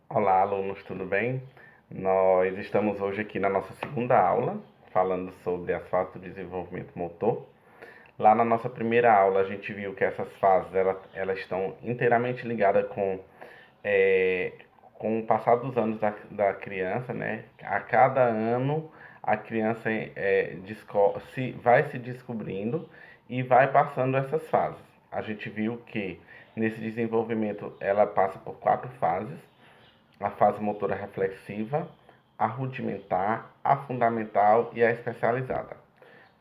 Olá, alunos, tudo bem? Nós estamos hoje aqui na nossa segunda aula, falando sobre as fases do desenvolvimento motor. Lá na nossa primeira aula, a gente viu que essas fases elas estão inteiramente ligadas é, com o passar dos anos da criança, né? A cada ano, a criança vai se descobrindo e vai passando essas fases. A gente viu que nesse desenvolvimento ela passa por quatro fases: a fase motora reflexiva, a rudimentar, a fundamental e a especializada.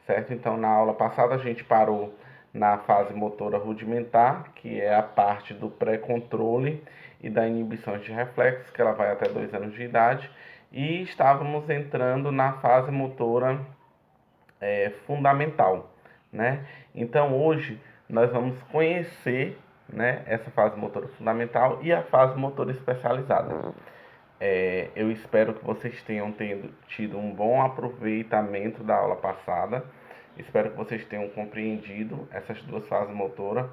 Certo? Então, na aula passada a gente parou na fase motora rudimentar, que é a parte do pré-controle e da inibição de reflexos, que ela vai até 2 anos de idade, e estávamos entrando na fase motora fundamental, né? Então, hoje nós vamos conhecer, né, essa fase motora fundamental e a fase motora especializada. Eu espero que vocês tenham tido um bom aproveitamento da aula passada. Espero que vocês tenham compreendido essas duas fases motoras.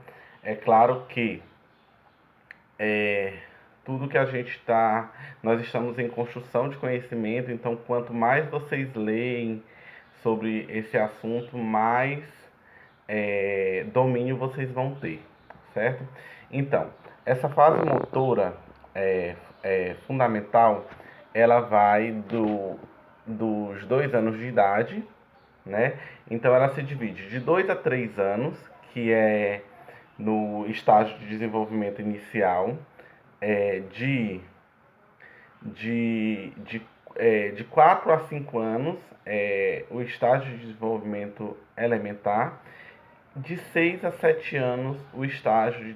É claro que é, tudo que a gente está, nós estamos em construção de conhecimento, então quanto mais vocês leem sobre esse assunto, mais domínio vocês vão ter, certo? Então, essa fase motora fundamental, ela vai dos 2 anos de idade, né? Então ela se divide de 2 a 3 anos, que é no estágio de desenvolvimento inicial, é, de, de 4 a 5 anos, o estágio de desenvolvimento elementar, de 6 a 7 anos o estágio de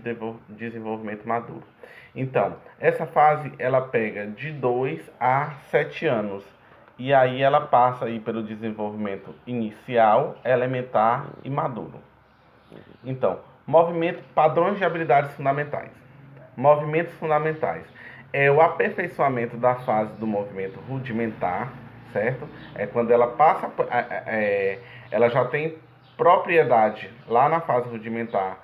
desenvolvimento maduro. Então, essa fase ela pega de 2 a 7 anos. E aí ela passa aí pelo desenvolvimento inicial, elementar e maduro. Então, movimento, padrões de habilidades fundamentais. Movimentos fundamentais é o aperfeiçoamento da fase do movimento rudimentar, certo? É quando ela passa, ela já tem propriedade lá na fase rudimentar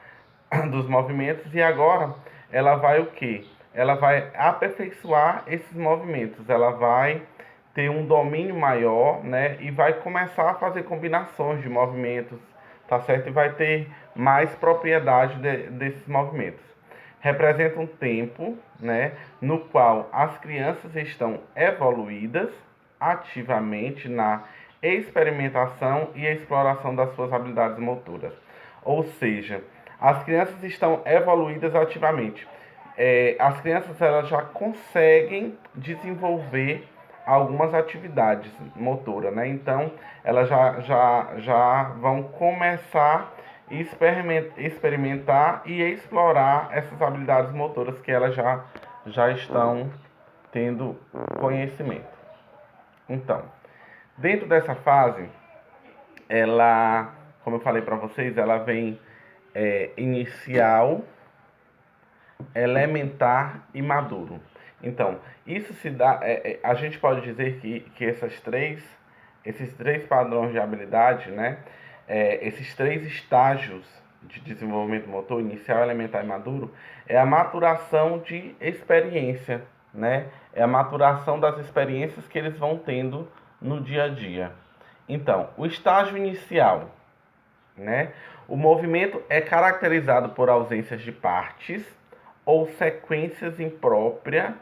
dos movimentos e agora ela vai o que? Ela vai aperfeiçoar esses movimentos, ela vai ter um domínio maior, né? E vai começar a fazer combinações de movimentos, tá certo? E vai ter mais propriedade desses movimentos. Representa um tempo, né, no qual as crianças estão evoluídas ativamente na experimentação e exploração das suas habilidades motoras. Ou seja, as crianças estão evoluídas ativamente. As crianças elas já conseguem desenvolver algumas atividades motoras, né? Então, elas já vão começar a experimentar e explorar essas habilidades motoras que elas já estão tendo conhecimento. Então, dentro dessa fase, ela, como eu falei para vocês, ela vem inicial, elementar e maduro. Então, isso se dá, a gente pode dizer que esses três padrões de habilidade, né, esses três estágios de desenvolvimento motor, inicial, elementar e maduro, é a maturação de experiência, né? É a maturação das experiências que eles vão tendo no dia a dia. Então, o estágio inicial, né? O movimento é caracterizado por ausências de partes ou sequências impróprias,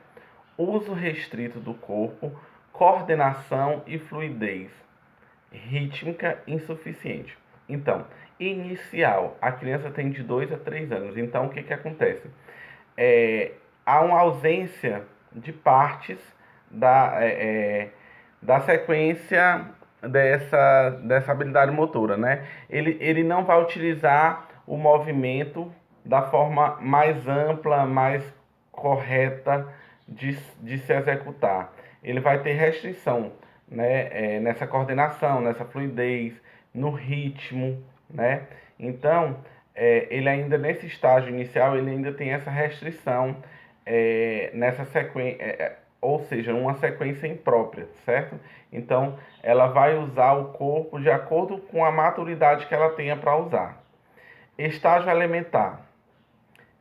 uso restrito do corpo, coordenação e fluidez rítmica insuficiente. Então, inicial, a criança tem de 2 a 3 anos. Então, o que, que acontece? Há uma ausência de partes da, da sequência dessa habilidade motora, né? Ele não vai utilizar o movimento da forma mais ampla, mais correta de se executar. Ele vai ter restrição, né, nessa coordenação, nessa fluidez, no ritmo, né? Então, ele ainda nesse estágio inicial, ele ainda tem essa restrição nessa sequência, ou seja, uma sequência imprópria, certo? Então, ela vai usar o corpo de acordo com a maturidade que ela tenha para usar. Estágio elementar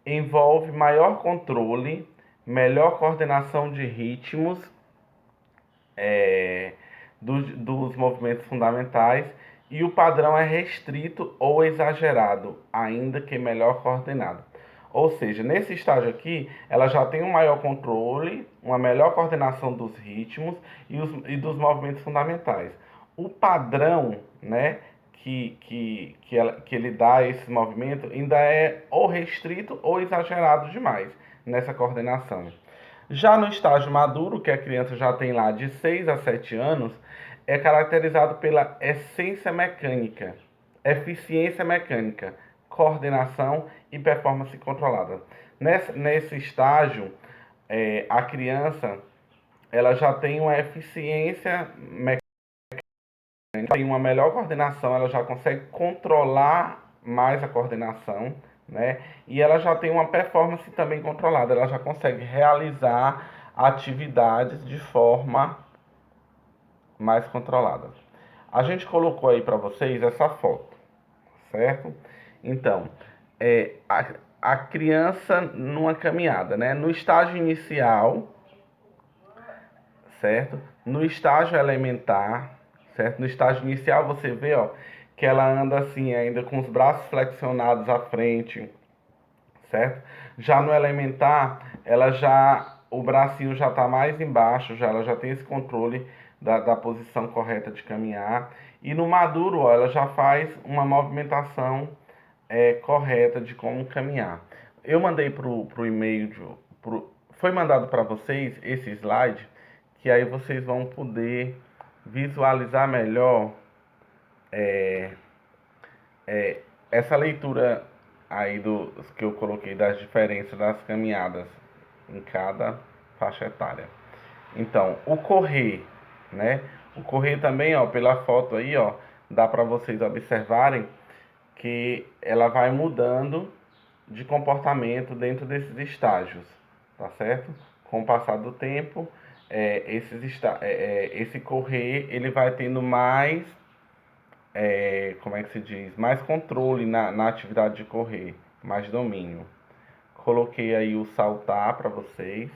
envolve maior controle, melhor coordenação de ritmos dos movimentos fundamentais, e o padrão é restrito ou exagerado, ainda que melhor coordenado. Ou seja, nesse estágio aqui, ela já tem um maior controle, uma melhor coordenação dos ritmos e dos movimentos fundamentais. O padrão, né, que ele dá a esse movimento ainda é ou restrito ou exagerado demais nessa coordenação. Já no estágio maduro, que a criança já tem lá de 6 a 7 anos, é caracterizado pela eficiência mecânica, coordenação e performance controlada. Nesse estágio, a criança ela já tem uma eficiência mecânica, tem uma melhor coordenação, ela já consegue controlar mais a coordenação, né? E ela já tem uma performance também controlada, ela já consegue realizar atividades de forma mais controlada. A gente colocou aí para vocês essa foto, certo? Então, a criança numa caminhada, né? No estágio inicial, certo? No estágio elementar, certo? No estágio inicial você vê, ó, que ela anda assim ainda com os braços flexionados à frente, certo? Já no elementar, o bracinho já está mais embaixo, ela já tem esse controle da posição correta de caminhar. E no maduro, ó, ela já faz uma movimentação correta de como caminhar. Eu mandei pro e-mail, foi mandado para vocês esse slide, que aí vocês vão poder visualizar melhor essa leitura aí que eu coloquei das diferenças das caminhadas em cada faixa etária. Então, o correr, né? O correr também, ó, pela foto aí, ó, dá para vocês observarem que ela vai mudando de comportamento dentro desses estágios, tá certo? Com o passar do tempo, esse correr ele vai tendo mais, como é que se diz, mais controle na atividade de correr, mais domínio. Coloquei aí o saltar para vocês,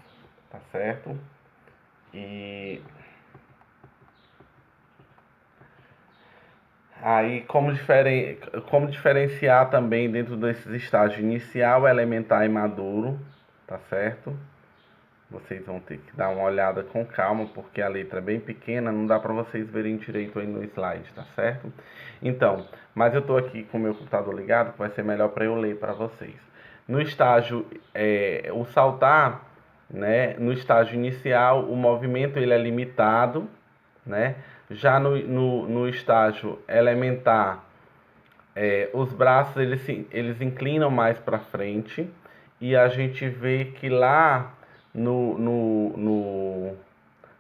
tá certo? E aí, como diferenciar também dentro desses estágios inicial, elementar e maduro, tá certo? Vocês vão ter que dar uma olhada com calma, porque a letra é bem pequena, não dá para vocês verem direito aí no slide, tá certo? Então, mas eu estou aqui com o meu computador ligado, que vai ser melhor para eu ler para vocês. No estágio, o saltar, né? No estágio inicial, o movimento ele é limitado, né? Já no estágio elementar, os braços eles inclinam mais para frente, e a gente vê que lá no, no, no,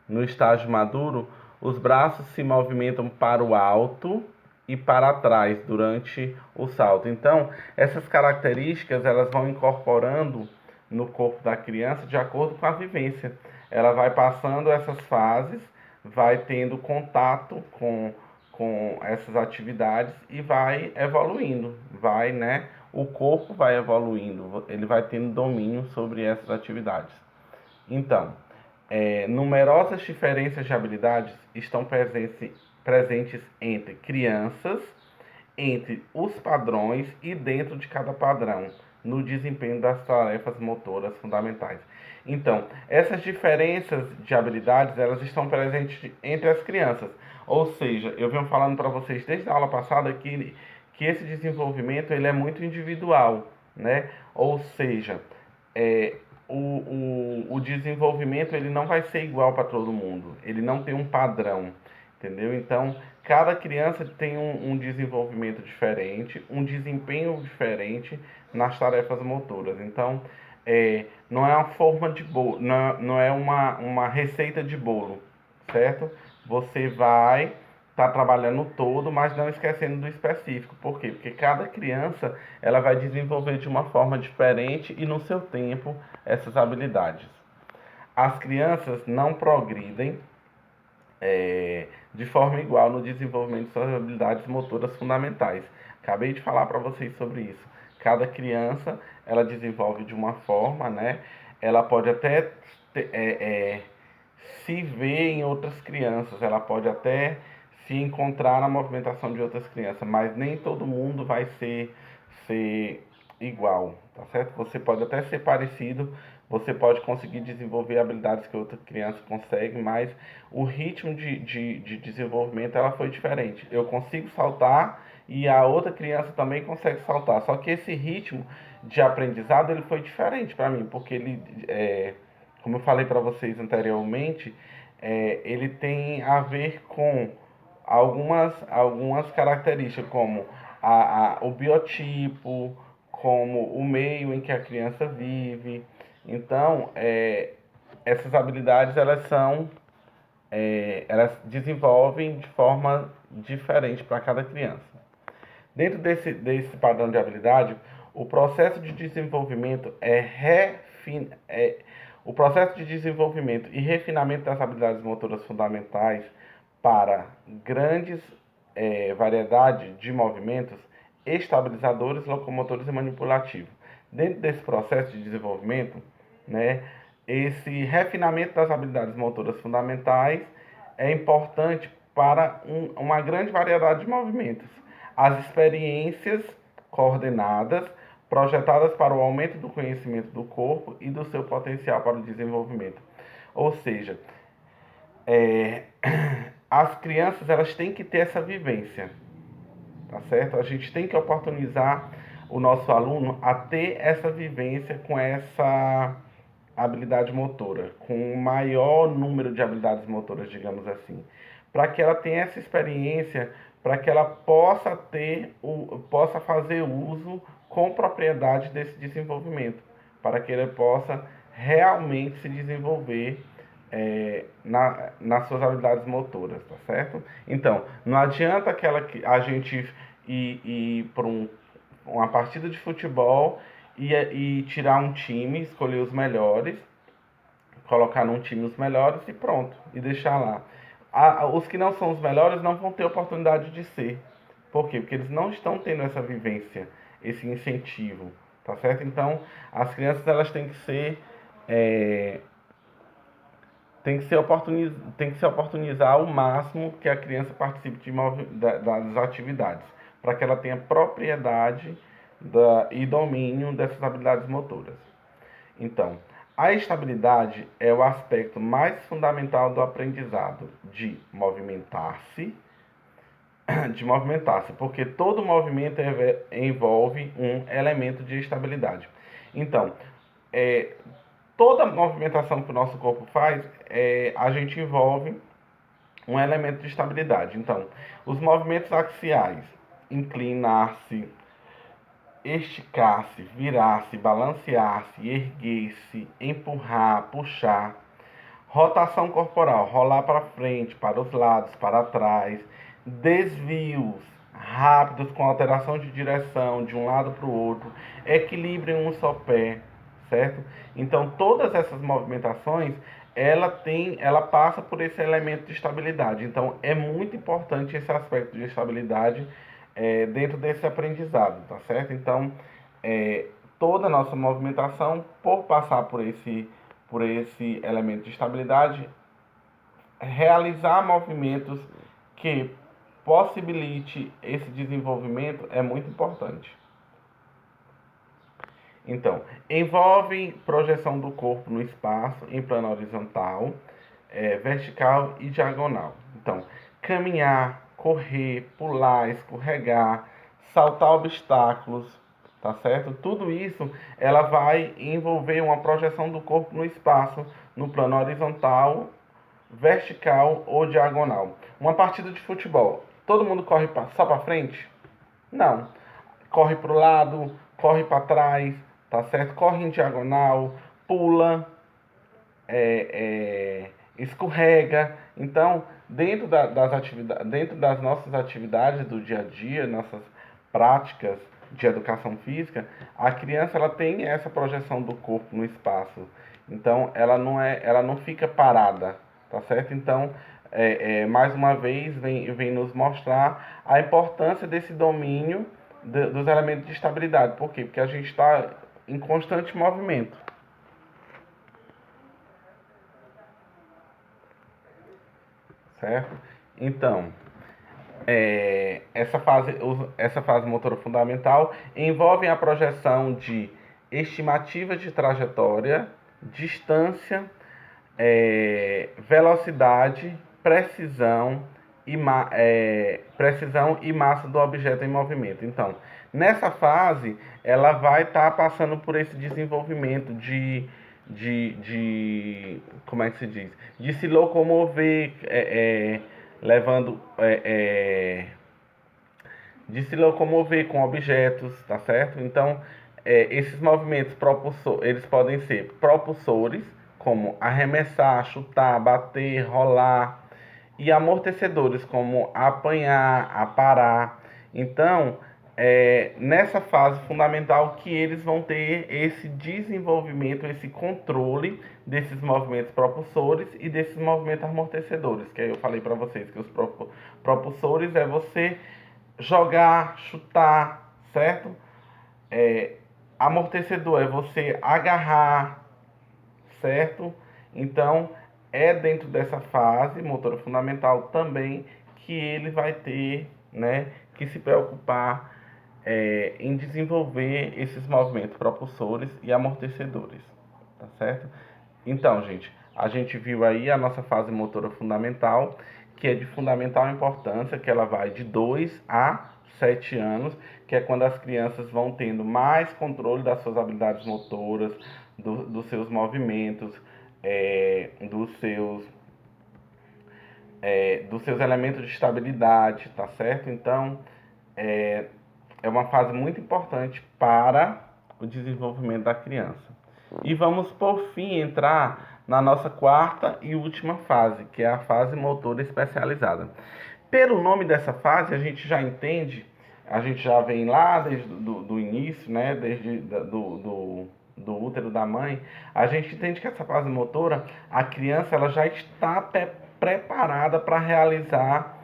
no estágio maduro, os braços se movimentam para o alto e para trás durante o salto. Então, essas características elas vão incorporando no corpo da criança de acordo com a vivência. Ela vai passando essas fases, vai tendo contato com essas atividades e vai evoluindo, vai, né? O corpo vai evoluindo, ele vai tendo domínio sobre essas atividades. Então, numerosas diferenças de habilidades estão presentes entre crianças, entre os padrões e dentro de cada padrão, no desempenho das tarefas motoras fundamentais. Então, essas diferenças de habilidades, elas estão presentes entre as crianças. Ou seja, eu venho falando para vocês desde a aula passada que esse desenvolvimento ele é muito individual, né? Ou seja, é, o desenvolvimento ele não vai ser igual para todo mundo, ele não tem um padrão, entendeu? Então, cada criança tem um desenvolvimento diferente, um desempenho diferente nas tarefas motoras. Então, não é uma forma de bolo, não é uma receita de bolo, certo? Você vai estar trabalhando todo, mas não esquecendo do específico. Por quê? Porque cada criança ela vai desenvolver de uma forma diferente e no seu tempo essas habilidades. As crianças não progridem de forma igual no desenvolvimento de suas habilidades motoras fundamentais. Acabei de falar para vocês sobre isso. Cada criança ela desenvolve de uma forma, né? ela pode até se ver em outras crianças, ela pode até se encontrar na movimentação de outras crianças, mas nem todo mundo vai ser igual, tá certo? Você pode até ser parecido, você pode conseguir desenvolver habilidades que outra criança consegue, mas o ritmo de desenvolvimento ela foi diferente. Eu consigo saltar e a outra criança também consegue saltar, só que esse ritmo de aprendizado ele foi diferente para mim, porque como eu falei para vocês anteriormente, ele tem a ver com algumas características, como o biotipo, como o meio em que a criança vive. Então, essas habilidades elas desenvolvem de forma diferente para cada criança. Dentro desse padrão de habilidade, o processo de desenvolvimento o processo de desenvolvimento e refinamento das habilidades motoras fundamentais para grandes variedade de movimentos estabilizadores, locomotores e manipulativos. Dentro desse processo de desenvolvimento, né, esse refinamento das habilidades motoras fundamentais é importante para uma grande variedade de movimentos. As experiências coordenadas, projetadas para o aumento do conhecimento do corpo e do seu potencial para o desenvolvimento. Ou seja, as crianças elas têm que ter essa vivência, tá certo? A gente tem que oportunizar o nosso aluno a ter essa vivência com essa habilidade motora, com o maior número de habilidades motoras, digamos assim, para que ela tenha essa experiência, para que ela possa fazer uso com propriedade desse desenvolvimento, para que ele possa realmente se desenvolver nas suas habilidades motoras, tá certo? Então, não adianta a gente ir para uma partida de futebol e tirar um time, escolher os melhores, colocar num time os melhores e pronto, e deixar lá. Os que não são os melhores não vão ter oportunidade de ser. Por quê? Porque eles não estão tendo essa vivência, esse incentivo, tá certo? Então, as crianças elas têm que ser tem que se oportunizar ao máximo que a criança participe das atividades, para que ela tenha propriedade e domínio dessas habilidades motoras. Então, a estabilidade é o aspecto mais fundamental do aprendizado porque todo movimento envolve um elemento de estabilidade. Então, toda movimentação que o nosso corpo faz, a gente envolve um elemento de estabilidade. Então, os movimentos axiais, inclinar-se, esticar-se, virar-se, balancear-se, erguer-se, empurrar, puxar, rotação corporal, rolar para frente, para os lados, para trás, desvios rápidos com alteração de direção de um lado para o outro, equilíbrio em um só pé, certo? Então todas essas movimentações ela passa por esse elemento de estabilidade. Então é muito importante esse aspecto de estabilidade dentro desse aprendizado, tá certo? Então toda a nossa movimentação, por passar por esse elemento de estabilidade, realizar movimentos que possibilite esse desenvolvimento é muito importante. Então, envolve projeção do corpo no espaço em plano horizontal, vertical e diagonal. Então, caminhar, correr, pular, escorregar, saltar obstáculos, tá certo? Tudo isso ela vai envolver uma projeção do corpo no espaço, no plano horizontal, vertical ou diagonal. Uma partida de futebol, todo mundo corre só para frente? Não. Corre para o lado, corre para trás, tá certo? Corre em diagonal, pula, escorrega. Então, dentro das nossas atividades do dia a dia, nossas práticas de educação física, a criança ela tem essa projeção do corpo no espaço. Então, ela não fica parada, tá certo? Então, mais uma vez, vem nos mostrar a importância desse domínio dos elementos de estabilidade. Por quê? Porque a gente está em constante movimento. certo? Então, essa fase motora fundamental envolve a projeção de estimativas de trajetória, distância, velocidade, precisão e massa do objeto em movimento. Então, nessa fase, ela vai estar passando por esse desenvolvimento como é que se diz? De se locomover, levando, de se locomover com objetos, tá certo? Então, esses movimentos eles podem ser propulsores, como arremessar, chutar, bater, rolar, e amortecedores, como apanhar, aparar. Então, nessa fase fundamental que eles vão ter esse desenvolvimento, esse controle desses movimentos propulsores e desses movimentos amortecedores, que aí eu falei para vocês que os propulsores é você jogar, chutar, certo? Amortecedor é você agarrar, certo? Então, é dentro dessa fase motora fundamental também que ele vai ter, né, que se preocupar em desenvolver esses movimentos propulsores e amortecedores, tá certo? Então, gente, a gente viu aí a nossa fase motora fundamental, que é de fundamental importância, que ela vai de 2 a 7 anos, que é quando as crianças vão tendo mais controle das suas habilidades motoras, dos seus movimentos, dos seus elementos de estabilidade, tá certo? Então, é uma fase muito importante para o desenvolvimento da criança. E vamos, por fim, entrar na nossa quarta e última fase, que é a fase motora especializada. Pelo nome dessa fase, a gente já entende, a gente já vem lá desde do início, né, desde do útero da mãe, a gente entende que essa fase motora, a criança ela já está preparada para realizar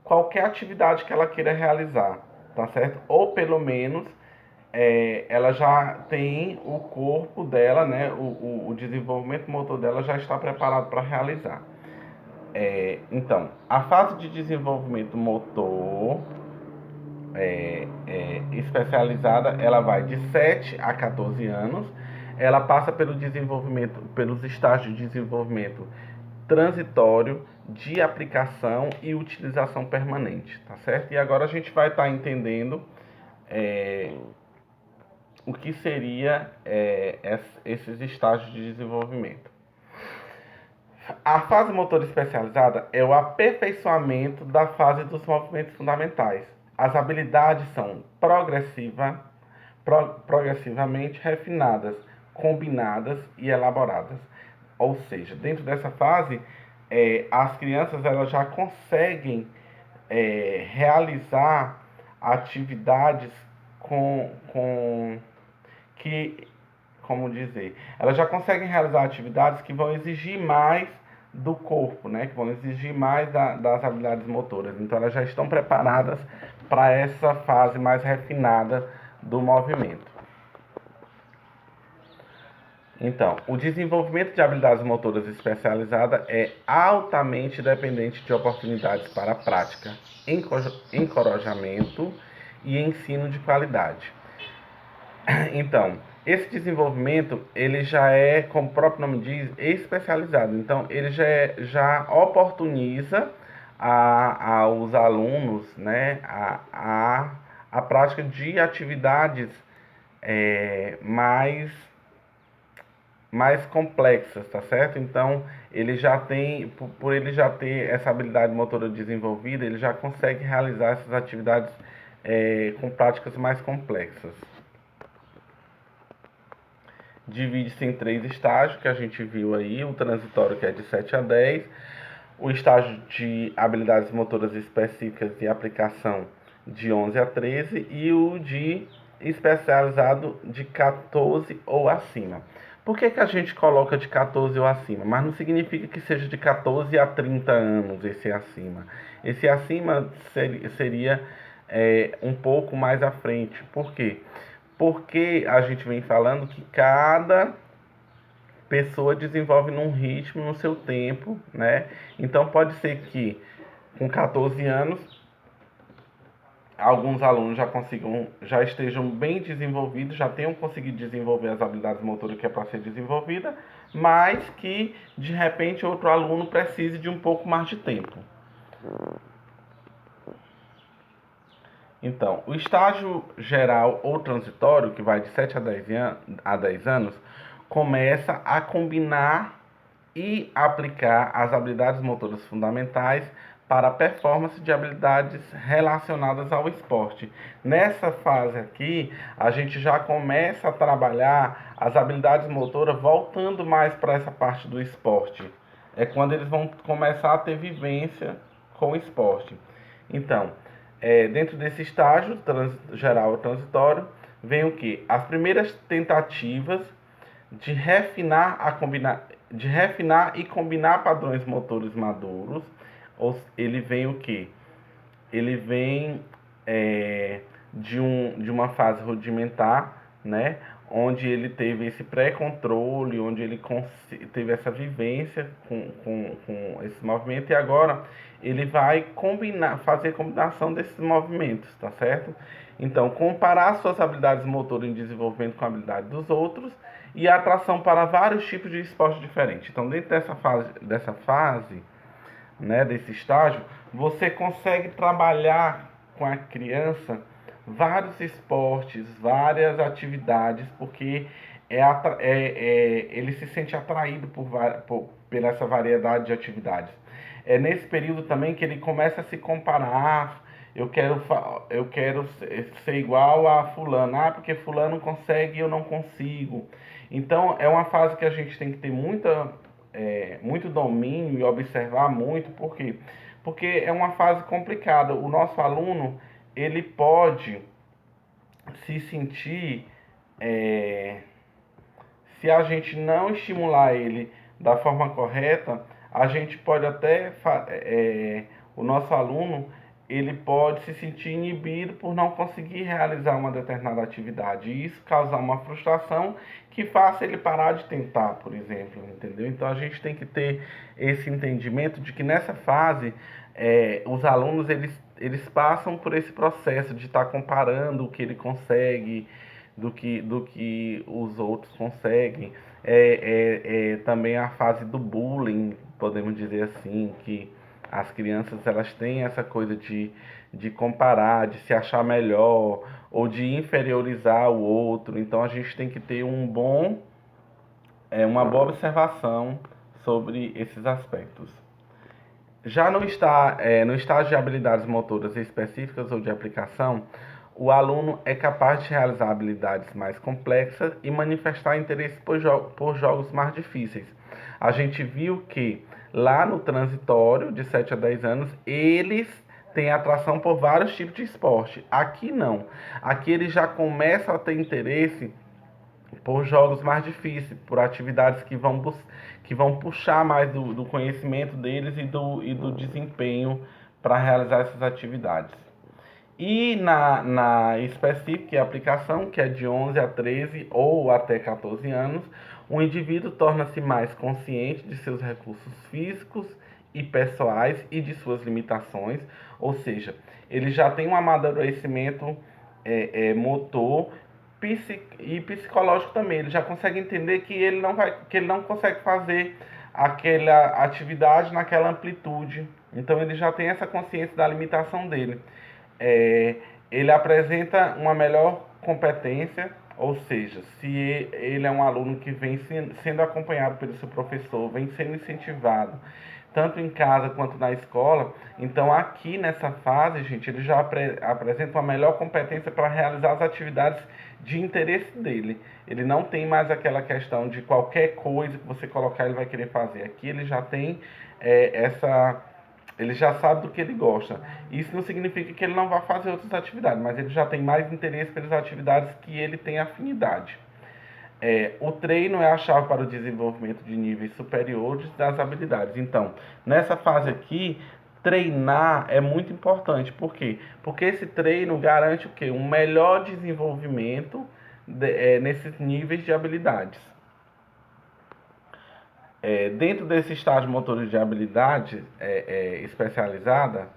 qualquer atividade que ela queira realizar, tá certo? Ou pelo menos ela já tem o corpo dela, né, o desenvolvimento motor dela já está preparado para realizar. Então, a fase de desenvolvimento motor especializada, ela vai de 7 a 14 anos, ela passa pelos estágios de desenvolvimento transitório, de aplicação e utilização permanente, tá certo? E agora a gente vai estar entendendo o que seria esses estágios de desenvolvimento. A fase motora especializada é o aperfeiçoamento da fase dos movimentos fundamentais. As habilidades são progressivamente refinadas, combinadas e elaboradas. Ou seja, dentro dessa fase, as crianças elas já conseguem realizar atividades que, como dizer, elas já conseguem realizar atividades que vão exigir mais do corpo, né? Que vão exigir mais das habilidades motoras. Então, elas já estão preparadas para essa fase mais refinada do movimento. Então, o desenvolvimento de habilidades motoras especializadas é altamente dependente de oportunidades para prática, encorajamento e ensino de qualidade. Então, esse desenvolvimento, ele já é, como o próprio nome diz, especializado. Então, ele já oportuniza aos alunos, né, a prática de atividades mais complexas, tá certo? Então, ele já tem, por ele já ter essa habilidade motora desenvolvida, ele já consegue realizar essas atividades com práticas mais complexas. Divide-se em 3 estágios, que a gente viu aí, o transitório que é de 7 a 10, o estágio de habilidades motoras específicas e aplicação de 11 a 13 e o de especializado de 14 ou acima. Por que a gente coloca de 14 ou acima? Mas não significa que seja de 14 a 30 anos esse acima. Esse acima seria um pouco mais à frente. Por quê? Porque a gente vem falando que cada pessoa desenvolve num ritmo, no seu tempo, né? Então pode ser que com 14 anos alguns alunos já estejam bem desenvolvidos, já tenham conseguido desenvolver as habilidades motoras que é para ser desenvolvida, mas que de repente outro aluno precise de um pouco mais de tempo. Então, o estágio geral ou transitório, que vai de 7 a 10 anos, começa a combinar e aplicar as habilidades motoras fundamentais para a performance de habilidades relacionadas ao esporte. Nessa fase aqui, a gente já começa a trabalhar as habilidades motoras voltando mais para essa parte do esporte. É quando eles vão começar a ter vivência com o esporte. Então, dentro desse estágio geral ou transitório, vem o que? As primeiras tentativas de de refinar e combinar padrões motores maduros. Ele vem o que? Ele vem de uma fase rudimentar, né? Onde ele teve esse pré-controle, onde ele teve essa vivência com esse movimento, e agora ele vai fazer combinação desses movimentos, tá certo? Então, comparar suas habilidades motoras em desenvolvimento com a habilidade dos outros e a atração para vários tipos de esporte diferentes. Então, dentro dessa fase, né, desse estágio, você consegue trabalhar com a criança vários esportes, várias atividades, porque ele se sente atraído por essa variedade de atividades. É nesse período também que ele começa a se comparar. Eu quero ser igual a fulano, porque fulano consegue e eu não consigo. Então é uma fase que a gente tem que ter muito domínio e observar muito, por quê? Porque é uma fase complicada. O nosso aluno, ele pode se sentir, se a gente não estimular ele da forma correta, a gente pode até, o nosso aluno, ele pode se sentir inibido por não conseguir realizar uma determinada atividade, e isso causar uma frustração que faça ele parar de tentar, por exemplo, entendeu? Então a gente tem que ter esse entendimento de que nessa fase os alunos eles passam por esse processo de estar comparando o que ele consegue do que os outros conseguem. Também a fase do bullying, podemos dizer assim, que as crianças elas têm essa coisa de comparar, de se achar melhor ou de inferiorizar o outro. Então a gente tem que ter uma boa observação sobre esses aspectos. Já no estágio de habilidades motoras específicas ou de aplicação, o aluno é capaz de realizar habilidades mais complexas e manifestar interesse por jogos mais difíceis. A gente viu que lá no transitório, de 7 a 10 anos, eles têm atração por vários tipos de esporte. Aqui não. Aqui eles já começam a ter interesse por jogos mais difíceis, por atividades que vão puxar mais do conhecimento deles e do desempenho para realizar essas atividades. E na específica aplicação, que é de 11 a 13 ou até 14 anos, o indivíduo torna-se mais consciente de seus recursos físicos e pessoais e de suas limitações, ou seja, ele já tem um amadurecimento motor e psicológico também. Ele já consegue entender que que ele não consegue fazer aquela atividade naquela amplitude. Então ele já tem essa consciência da limitação dele. Ele apresenta uma melhor competência, ou seja, se ele é um aluno que vem sendo acompanhado pelo seu professor, vem sendo incentivado, tanto em casa quanto na escola, então aqui nessa fase, gente, ele já apresenta uma melhor competência para realizar as atividades de interesse dele. Ele não tem mais aquela questão de qualquer coisa que você colocar ele vai querer fazer. Aqui ele já tem ele já sabe do que ele gosta. Isso não significa que ele não vá fazer outras atividades, mas ele já tem mais interesse pelas atividades que ele tem afinidade. O treino é a chave para o desenvolvimento de níveis superiores das habilidades. Então, nessa fase aqui, treinar é muito importante. Por quê? Porque esse treino garante o quê? Um melhor desenvolvimento nesses níveis de habilidades. Dentro desse estágio motor de habilidade especializada,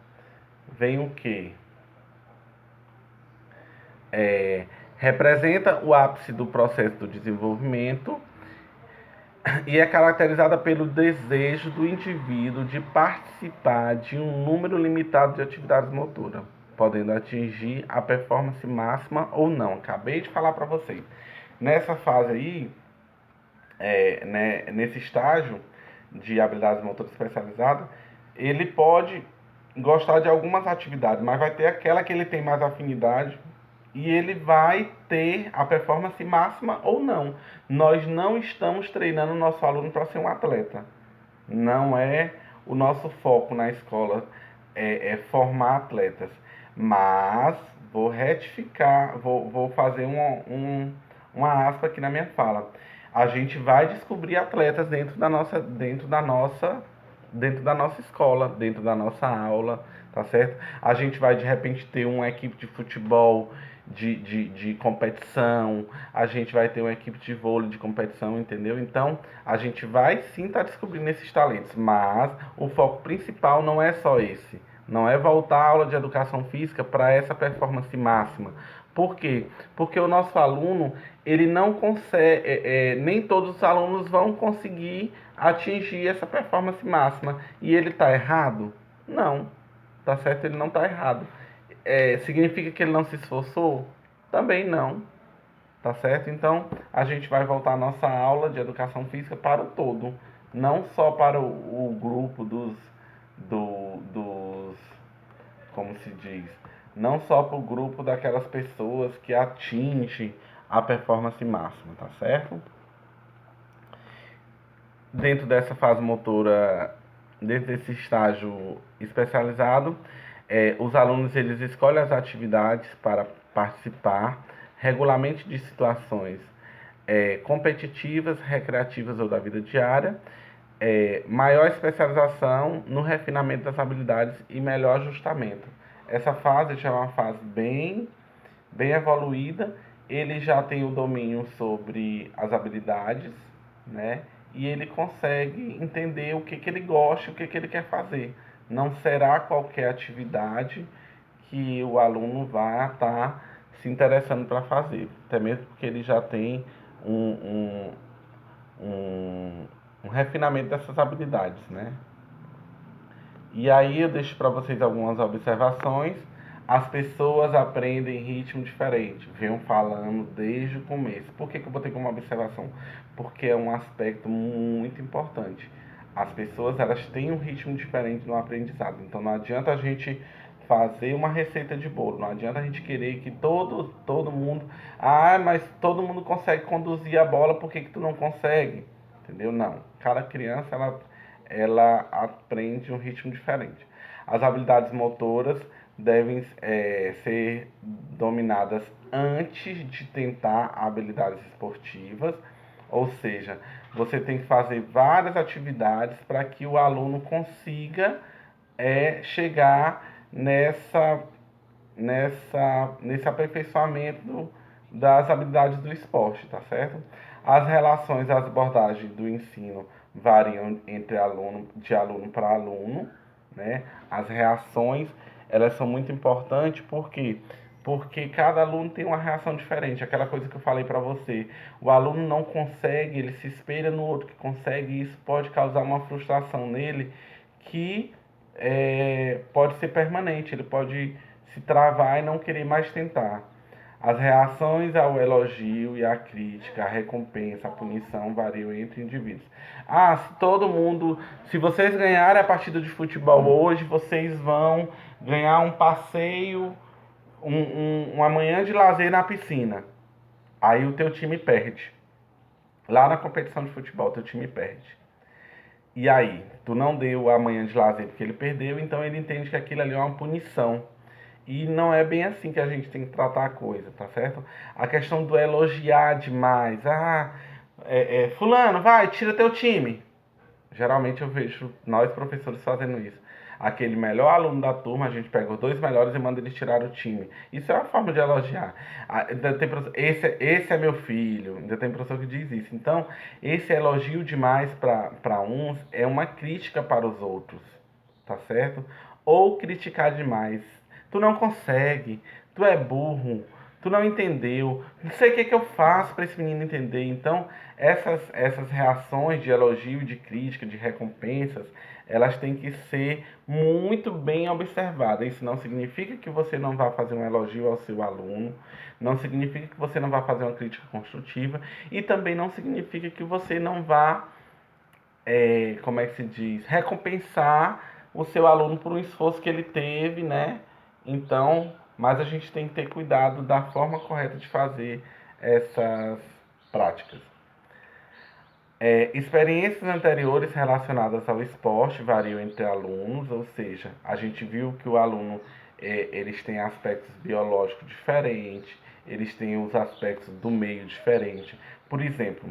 vem o que? Representa o ápice do processo do desenvolvimento e é caracterizada pelo desejo do indivíduo de participar de um número limitado de atividades motoras, podendo atingir a performance máxima ou não. Acabei de falar para vocês. Nessa fase aí, nesse estágio de habilidades motoras especializadas, ele pode gostar de algumas atividades, mas vai ter aquela que ele tem mais afinidade e ele vai ter a performance máxima ou não. Nós não estamos treinando o nosso aluno para ser um atleta. Não é o nosso foco na escola formar atletas. Mas vou retificar, vou fazer uma aspa aqui na minha fala. A gente vai descobrir atletas dentro da nossa escola, dentro da nossa aula, tá certo? A gente vai de repente ter uma equipe de futebol de competição, a gente vai ter uma equipe de vôlei de competição, entendeu? Então, a gente vai sim estar descobrindo esses talentos, mas o foco principal não é só esse. Não é voltar à aula de educação física para essa performance máxima. Por quê? Porque o nosso aluno, ele não consegue, nem todos os alunos vão conseguir atingir essa performance máxima. E ele está errado? Não. Tá certo? Ele não está errado. Significa que ele não se esforçou? Também não. Tá certo? Então, a gente vai voltar a nossa aula de educação física para o todo. Não só para o grupo dos, como se diz, não só para o grupo daquelas pessoas que atingem a performance máxima, tá certo? Dentro dessa fase motora, dentro desse estágio especializado, os alunos eles escolhem as atividades para participar, regularmente de situações competitivas, recreativas ou da vida diária, maior especialização no refinamento das habilidades e melhor ajustamento. Essa fase já é uma fase bem evoluída, ele já tem o domínio sobre as habilidades, né? E ele consegue entender o que ele gosta, o que ele quer fazer. Não será qualquer atividade que o aluno vai estar se interessando para fazer, até mesmo porque ele já tem um, um, um refinamento dessas habilidades, né? E aí eu deixo para vocês algumas observações. As pessoas aprendem em ritmo diferente, venham falando desde o começo. Por que eu botei como observação? Porque é um aspecto muito importante. As pessoas elas têm um ritmo diferente no aprendizado, então não adianta a gente fazer uma receita de bolo, não adianta a gente querer que todo mundo, mas todo mundo consegue conduzir a bola, por que tu não consegue? Entendeu? Não. Cada criança ela aprende um ritmo diferente. As habilidades motoras devem ser dominadas antes de tentar habilidades esportivas, ou seja, você tem que fazer várias atividades para que o aluno consiga chegar nesse aperfeiçoamento das habilidades do esporte, tá certo? As relações, as abordagens do ensino variam de aluno para aluno, né? As reações, elas são muito importantes porque cada aluno tem uma reação diferente. Aquela coisa que eu falei para você, o aluno não consegue, ele se espelha no outro que consegue, e isso pode causar uma frustração nele que pode ser permanente, ele pode se travar e não querer mais tentar. As reações ao elogio e à crítica, a recompensa, a punição variam entre indivíduos. Se vocês ganharem a partida de futebol hoje, vocês vão ganhar um passeio, uma manhã de lazer na piscina. Aí o teu time perde. Lá na competição de futebol, teu time perde. E aí, tu não deu a manhã de lazer porque ele perdeu, então ele entende que aquilo ali é uma punição. E não é bem assim que a gente tem que tratar a coisa, tá certo? A questão do elogiar demais. Fulano, vai, tira teu time. Geralmente eu vejo nós professores fazendo isso. aquele melhor aluno da turma, a gente pega os dois melhores e manda eles tirar o time. Isso é uma forma de elogiar. Esse é meu filho, ainda tem professor que diz isso. Então, esse elogio demais para uns é uma crítica para os outros, tá certo? Ou criticar demais. Tu não consegue, tu é burro, tu não entendeu, não sei o que eu faço para esse menino entender. Então, essas reações de elogio, de crítica, de recompensas, elas têm que ser muito bem observadas. Isso não significa que você não vá fazer um elogio ao seu aluno, não significa que você não vá fazer uma crítica construtiva e também não significa que você não vá, como é que se diz, recompensar o seu aluno por um esforço que ele teve, né? Então, mas a gente tem que ter cuidado da forma correta de fazer essas práticas. Experiências anteriores relacionadas ao esporte variam entre alunos, ou seja, a gente viu que o aluno, eles têm aspectos biológicos diferentes, eles têm os aspectos do meio diferentes. Por exemplo,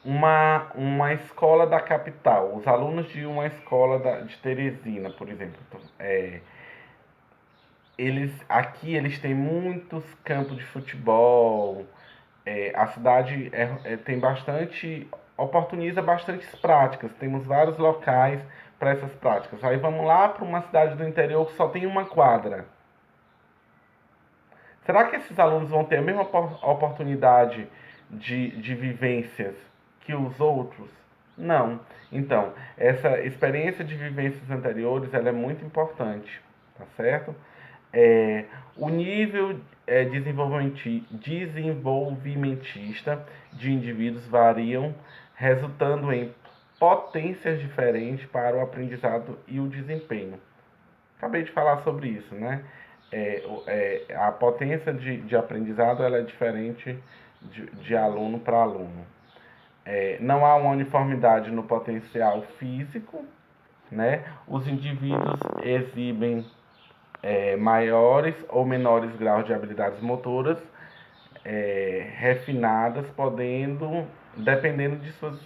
uma escola da capital, os alunos de uma escola de Teresina, por exemplo, eles têm muitos campos de futebol, a cidade tem bastante, oportuniza bastantes práticas, temos vários locais para essas práticas. Aí vamos lá para uma cidade do interior que só tem uma quadra. Será que esses alunos vão ter a mesma oportunidade de vivências que os outros? Não. Então, essa experiência de vivências anteriores ela é muito importante, tá certo? O nível desenvolvimentista de indivíduos variam, resultando em potências diferentes para o aprendizado e o desempenho. Acabei de falar sobre isso, né? A potência de aprendizado ela é diferente de aluno para aluno. Não há uma uniformidade no potencial físico, né? Os indivíduos exibem maiores ou menores graus de habilidades motoras refinadas, dependendo de suas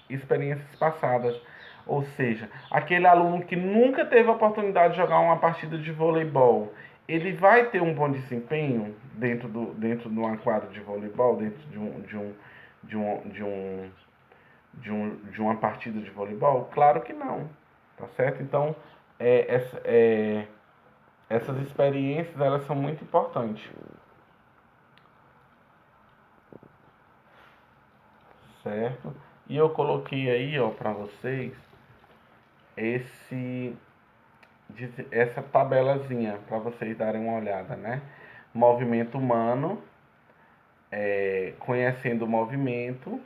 experiências passadas. Ou seja, aquele aluno que nunca teve a oportunidade de jogar uma partida de voleibol, ele vai ter um bom desempenho dentro de uma quadra de voleibol, dentro de uma partida de voleibol? Claro que não, tá certo? Então, essas experiências elas são muito importantes, certo? E eu coloquei aí, ó, para vocês esse essa tabelazinha para vocês darem uma olhada, né? Movimento humano, conhecendo o movimento,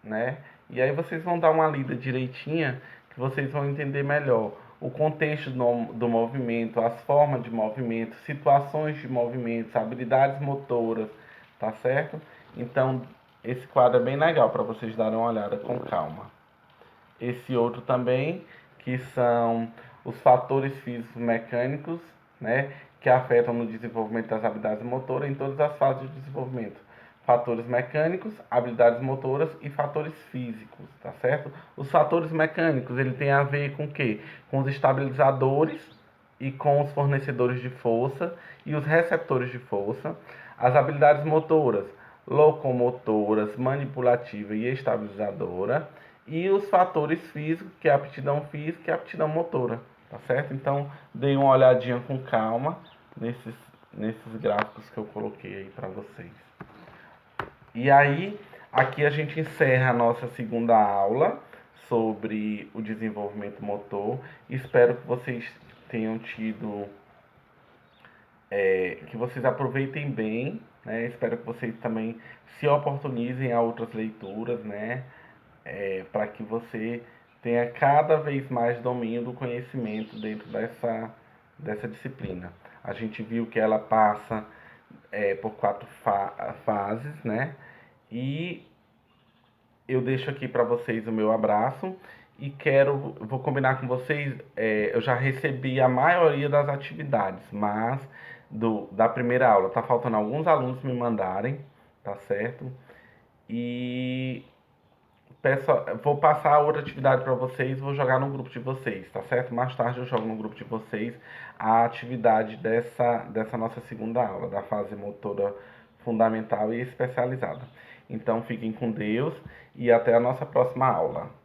né? E aí vocês vão dar uma lida direitinha que vocês vão entender melhor o contexto do movimento, as formas de movimento, situações de movimento, habilidades motoras, tá certo? Então, esse quadro é bem legal para vocês darem uma olhada com calma. Esse outro também, que são os fatores físicos mecânicos, né, que afetam no desenvolvimento das habilidades motoras em todas as fases de desenvolvimento. Fatores mecânicos, habilidades motoras e fatores físicos, tá certo? Os fatores mecânicos, ele tem a ver com o quê? Com os estabilizadores e com os fornecedores de força e os receptores de força. As habilidades motoras, locomotoras, manipulativa e estabilizadora. E os fatores físicos, que é a aptidão física e a aptidão motora, tá certo? Então, dei uma olhadinha com calma nesses gráficos que eu coloquei aí para vocês. E aí, aqui a gente encerra a nossa segunda aula sobre o desenvolvimento motor. Espero que vocês tenham tido, que vocês aproveitem bem, né? Espero que vocês também se oportunizem a outras leituras, né? Para que você tenha cada vez mais domínio do conhecimento dentro dessa disciplina. A gente viu que ela passa por quatro fases, né? E eu deixo aqui para vocês o meu abraço e vou combinar com vocês, eu já recebi a maioria das atividades, mas da primeira aula, tá faltando alguns alunos me mandarem, tá certo? E vou passar a outra atividade para vocês, vou jogar no grupo de vocês, tá certo? Mais tarde eu jogo no grupo de vocês a atividade dessa nossa segunda aula, da fase motora fundamental e especializada. Então fiquem com Deus e até a nossa próxima aula.